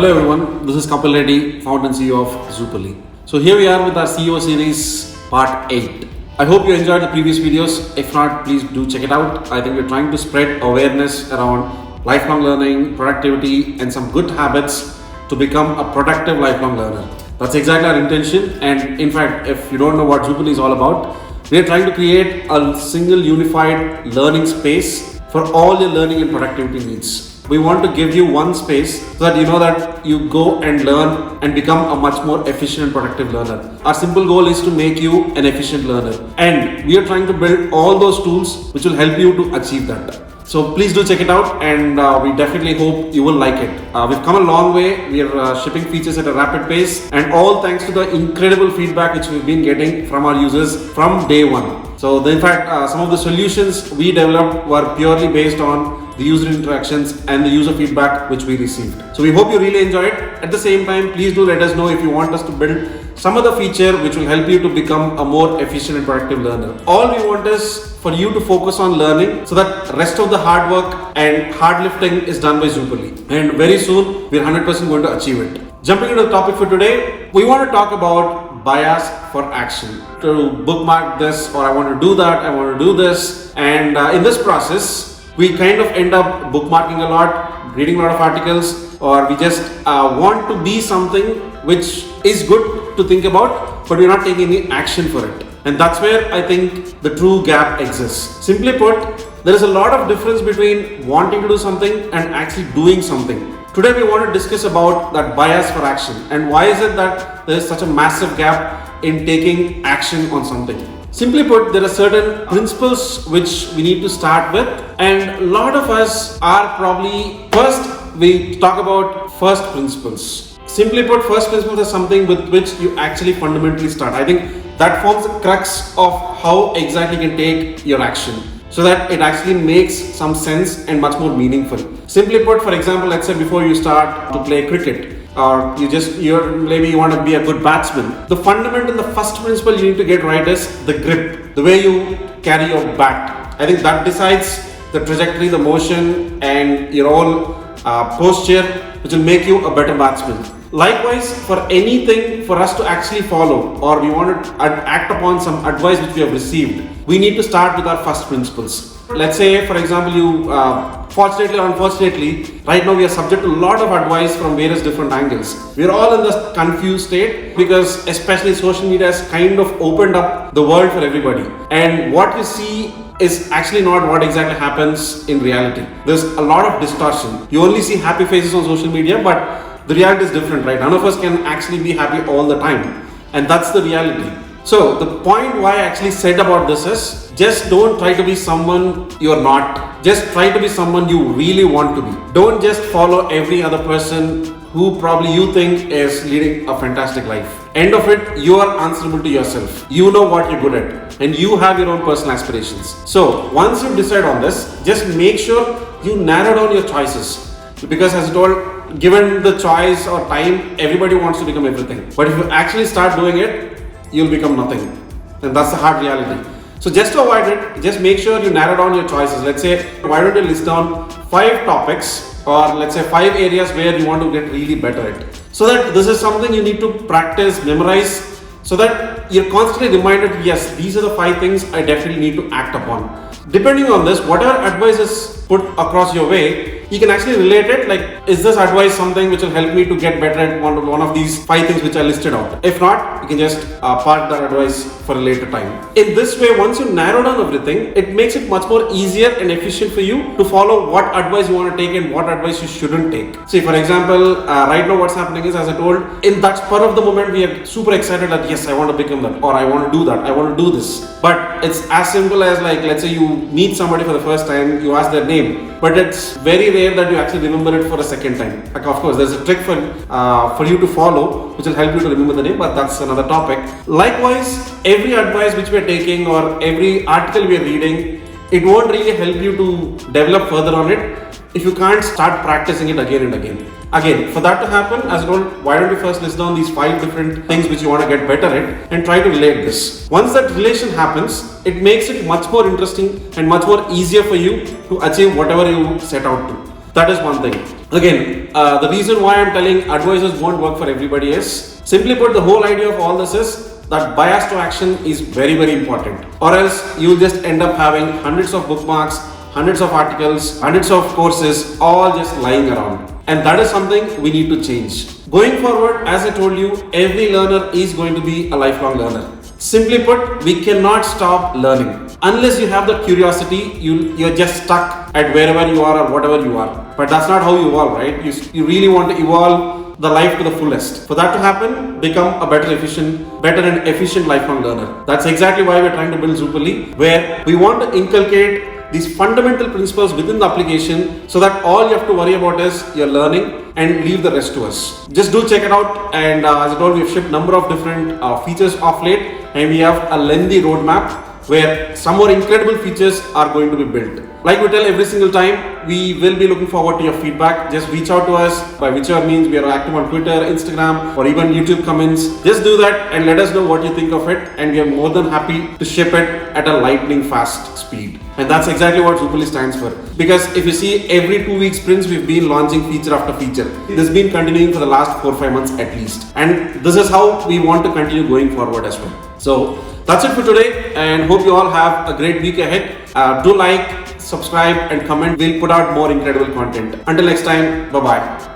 Hello everyone, this is Kapil Reddy, founder and CEO of Zoopoli. So here we are with our CEO series part 8. I hope you enjoyed the previous videos. If not, please do check it out. I think we're trying to spread awareness around lifelong learning, productivity and some good habits to become a productive lifelong learner. That's exactly our intention, and in fact, if you don't know what Zoopoli is all about, we are trying to create a single unified learning space for all your learning and productivity needs. We want to give you one space so that you know that you go and learn and become a much more efficient and productive learner. Our simple goal is to make you an efficient learner, and we are trying to build all those tools which will help you to achieve that. So please do check it out, and we definitely hope you will like it. We've come a long way. We are shipping features at a rapid pace, and all thanks to the incredible feedback which we've been getting from our users from day one. So in fact, some of the solutions we developed were purely based on the user interactions and the user feedback which we received. So we hope you really enjoy it. At the same time, please do let us know if you want us to build some other feature which will help you to become a more efficient and productive learner. All we want is for you to focus on learning so that rest of the hard work and hard lifting is done by Zoopoli. And very soon, we're 100% going to achieve it. Jumping into the topic for today, we want to talk about bias for action. To bookmark this, or I want to do that, I want to do this. And in this process, we kind of end up bookmarking a lot, reading a lot of articles, or we just want to be something which is good to think about, but we're not taking any action for it. And that's where I think the true gap exists. Simply put, there is a lot of difference between wanting to do something and actually doing something. Today we want to discuss about that bias for action, and why is it that there is such a massive gap in taking action on something. Simply put, there are certain principles which we need to start with, and a lot of us are probably, first we talk about first principles. Simply put, first principles is something with which you actually fundamentally start. I think that forms the crux of how exactly you can take your action, so that it actually makes some sense and much more meaningful. Simply put, for example, let's say before you start to play cricket, or maybe you want to be a good batsman, the fundamental, the first principle you need to get right is the grip, the way you carry your bat. I think that decides the trajectory, the motion and your whole posture, which will make you a better batsman. Likewise, for anything for us to actually follow, or we want to act upon some advice which we have received, we need to start with our first principles. Let's say, for example, you fortunately or unfortunately, right now we are subject to a lot of advice from various different angles. We are all in this confused state because especially social media has kind of opened up the world for everybody. And what you see is actually not what exactly happens in reality. There's a lot of distortion. You only see happy faces on social media, but the reality is different, right? None of us can actually be happy all the time. And that's the reality. So the point why I actually said about this is, just don't try to be someone you're not. Just try to be someone you really want to be. Don't just follow every other person who probably you think is leading a fantastic life. End of it, you are answerable to yourself. You know what you're good at, and you have your own personal aspirations. So once you decide on this, just make sure you narrow down your choices. Because as I told, given the choice or time, everybody wants to become everything. But if you actually start doing it, you'll become nothing. And that's the hard reality. So just to avoid it, just make sure you narrow down your choices. Let's say, why don't you list down 5 topics, or let's say 5 areas where you want to get really better at. So that this is something you need to practice, memorize, so that you're constantly reminded, yes, these are the 5 things I definitely need to act upon. Depending on this, whatever advice is put across your way, you can actually relate it, like, is this advice something which will help me to get better at one of these 5 things which I listed out? If not, you can just park that advice for a later time. In this way, once you narrow down everything, it makes it much more easier and efficient for you to follow what advice you want to take and what advice you shouldn't take. See, for example, right now what's happening is, as I told, in that spur of the moment, we are super excited that yes, I want to become that, or I want to do that, I want to do this. But it's as simple as, like, let's say you meet somebody for the first time, you ask their name, but it's very rare that you actually remember it for a second time. Like, of course, there's a trick for you to follow, which will help you to remember the name, but that's another topic. Likewise, every advice which we are taking or every article we are reading, it won't really help you to develop further on it if you can't start practicing it again and again. Again, for that to happen, as I told, why don't you first list down these 5 different things which you want to get better at and try to relate this. Once that relation happens, it makes it much more interesting and much more easier for you to achieve whatever you set out to. That is one thing. Again, the reason why I'm telling advisors won't work for everybody is, simply put, the whole idea of all this is that bias to action is very, very important. Or else you'll just end up having hundreds of bookmarks, hundreds of articles, hundreds of courses, all just lying around. And that is something we need to change. Going forward, as I told you, every learner is going to be a lifelong learner. Simply put, we cannot stop learning. Unless you have the curiosity, you're just stuck at wherever you are or whatever you are. But that's not how you evolve, right? You really want to evolve the life to the fullest. For that to happen, become a better and efficient lifelong learner. That's exactly why we're trying to build Zooperly, where we want to inculcate these fundamental principles within the application so that all you have to worry about is your learning and leave the rest to us. Just do check it out. And as I told you, we've shipped number of different features of late, and we have a lengthy roadmap where some more incredible features are going to be built. Like we tell every single time, we will be looking forward to your feedback. Just reach out to us, by whichever means we are active on Twitter, Instagram, or even YouTube comments. Just do that and let us know what you think of it, and we are more than happy to ship it at a lightning fast speed. And that's exactly what Zooperly stands for. Because if you see, every 2 week sprints we've been launching feature after feature. This has been continuing for the last 4-5 months at least. And this is how we want to continue going forward as well. So that's it for today, and hope you all have a great week ahead. Do like, subscribe and comment. We'll put out more incredible content. Until next time, bye-bye.